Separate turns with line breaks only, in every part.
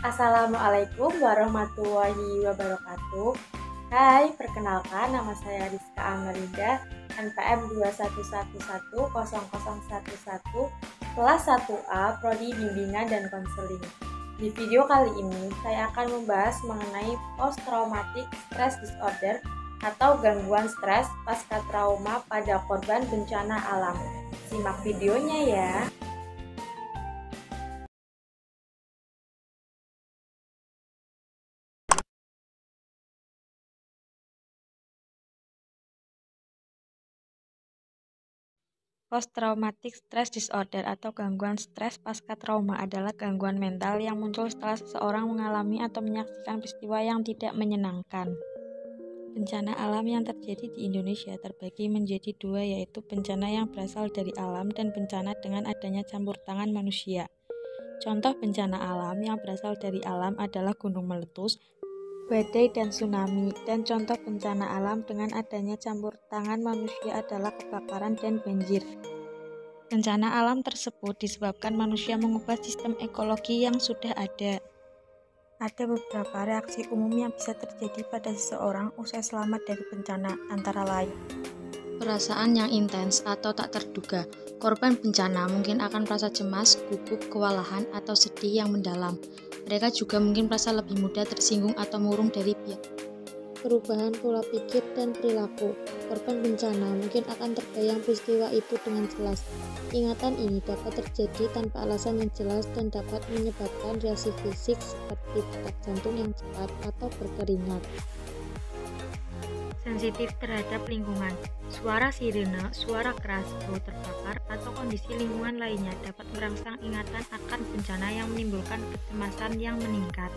Assalamualaikum warahmatullahi wabarakatuh. Hai, perkenalkan nama saya Rizka Amelinda, NPM 211100011, kelas 1A, Prodi Bimbingan dan Konseling. Di video kali ini, saya akan membahas mengenai Post Traumatic Stress Disorder atau gangguan stres pasca trauma pada korban bencana alam. Simak videonya ya. Post-traumatic stress disorder atau gangguan stres pasca trauma adalah gangguan mental yang muncul setelah seseorang mengalami atau menyaksikan peristiwa yang tidak menyenangkan. Bencana alam yang terjadi di Indonesia terbagi menjadi dua, yaitu bencana yang berasal dari alam dan bencana dengan adanya campur tangan manusia. Contoh bencana alam yang berasal dari alam adalah gunung meletus, badai dan tsunami, dan contoh bencana alam dengan adanya campur tangan manusia adalah kebakaran dan banjir. Bencana alam tersebut disebabkan manusia mengubah sistem ekologi yang sudah ada. Ada beberapa reaksi umum yang bisa terjadi pada seseorang usai selamat dari bencana, antara lain perasaan yang intens atau tak terduga. Korban bencana mungkin akan merasa cemas, gugup, kewalahan, atau sedih yang mendalam. Mereka juga mungkin merasa lebih mudah tersinggung atau murung dari pihak. Perubahan pola pikir dan perilaku. Korban bencana mungkin akan terbayang peristiwa itu dengan jelas. Ingatan ini dapat terjadi tanpa alasan yang jelas dan dapat menyebabkan reaksi fisik seperti detak jantung yang cepat atau berkeringat. Sensitif terhadap lingkungan. Suara sirene, suara keras, bau terbakar, atau kondisi lingkungan lainnya dapat merangsang ingatan akan bencana yang menimbulkan kecemasan yang meningkat.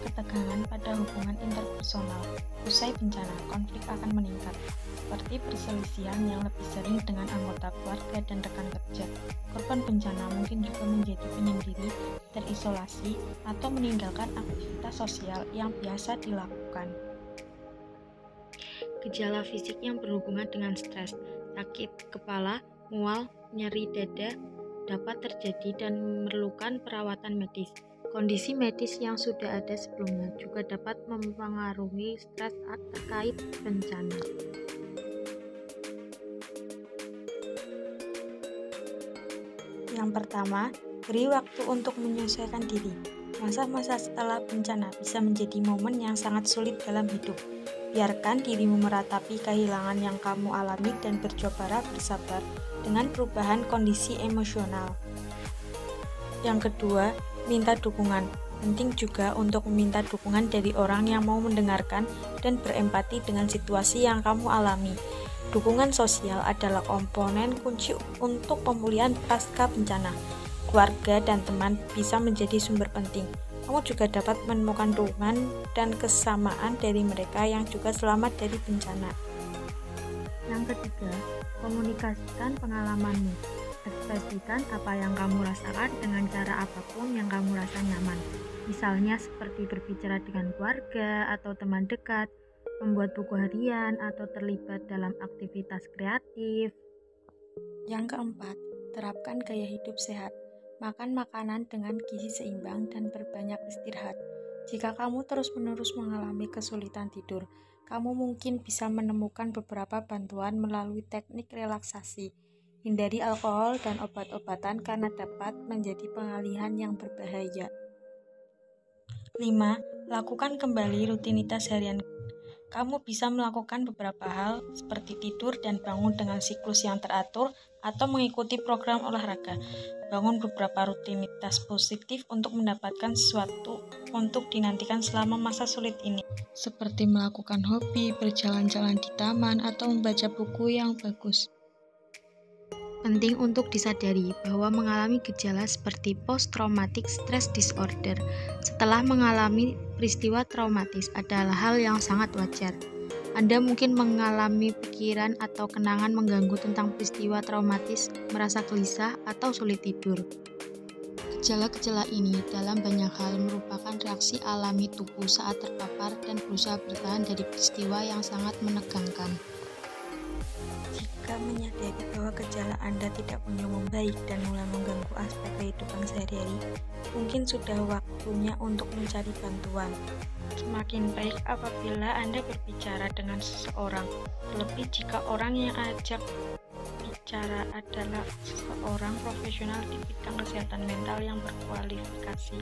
Ketegangan pada hubungan interpersonal. Usai bencana, konflik akan meningkat, seperti perselisihan yang lebih sering dengan anggota keluarga dan rekan kerja. Korban bencana mungkin juga menjadi penyendiri, terisolasi, atau meninggalkan aktivitas sosial yang biasa dilakukan. Gejala fisik yang berhubungan dengan stres, sakit kepala, mual, nyeri dada dapat terjadi dan memerlukan perawatan medis. Kondisi medis yang sudah ada sebelumnya juga dapat mempengaruhi stres terkait bencana. Yang pertama, beri waktu untuk menyesuaikan diri. Masa-masa setelah bencana bisa menjadi momen yang sangat sulit dalam hidup. Biarkan dirimu meratapi kehilangan yang kamu alami dan bercobalah bersabar dengan perubahan kondisi emosional. Yang kedua, minta dukungan. Penting juga untuk meminta dukungan dari orang yang mau mendengarkan dan berempati dengan situasi yang kamu alami. Dukungan sosial adalah komponen kunci untuk pemulihan pasca bencana. Keluarga dan teman bisa menjadi sumber penting. Kamu juga dapat menemukan dukungan dan kesamaan dari mereka yang juga selamat dari bencana. Yang ketiga, komunikasikan pengalamanmu. Ekspresikan apa yang kamu rasakan dengan cara apapun yang kamu rasa nyaman. Misalnya seperti berbicara dengan keluarga atau teman dekat, membuat buku harian, atau terlibat dalam aktivitas kreatif. Yang keempat, terapkan gaya hidup sehat. Makan makanan dengan gizi seimbang dan berbanyak istirahat. Jika kamu terus-menerus mengalami kesulitan tidur, kamu mungkin bisa menemukan beberapa bantuan melalui teknik relaksasi. Hindari alkohol dan obat-obatan karena dapat menjadi pengalihan yang berbahaya. 5. Lakukan kembali rutinitas harian. Kamu bisa melakukan beberapa hal seperti tidur dan bangun dengan siklus yang teratur atau mengikuti program olahraga. Bangun beberapa rutinitas positif untuk mendapatkan sesuatu untuk dinantikan selama masa sulit ini, seperti melakukan hobi, berjalan-jalan di taman, atau membaca buku yang bagus. Penting untuk disadari bahwa mengalami gejala seperti post-traumatic stress disorder setelah mengalami peristiwa traumatis adalah hal yang sangat wajar. Anda mungkin mengalami pikiran atau kenangan mengganggu tentang peristiwa traumatis, merasa gelisah, atau sulit tidur. Gejala-gejala ini dalam banyak hal merupakan reaksi alami tubuh saat terpapar dan berusaha bertahan dari peristiwa yang sangat menegangkan. Jika menyadari bahwa gejala Anda tidak kunjung membaik dan mulai mengganggu aspek kehidupan sehari-hari, mungkin sudah waktunya untuk mencari bantuan. Semakin baik apabila Anda berbicara dengan seseorang, terlebih jika orang yang ajak bicara adalah seorang profesional di bidang kesehatan mental yang berkualifikasi.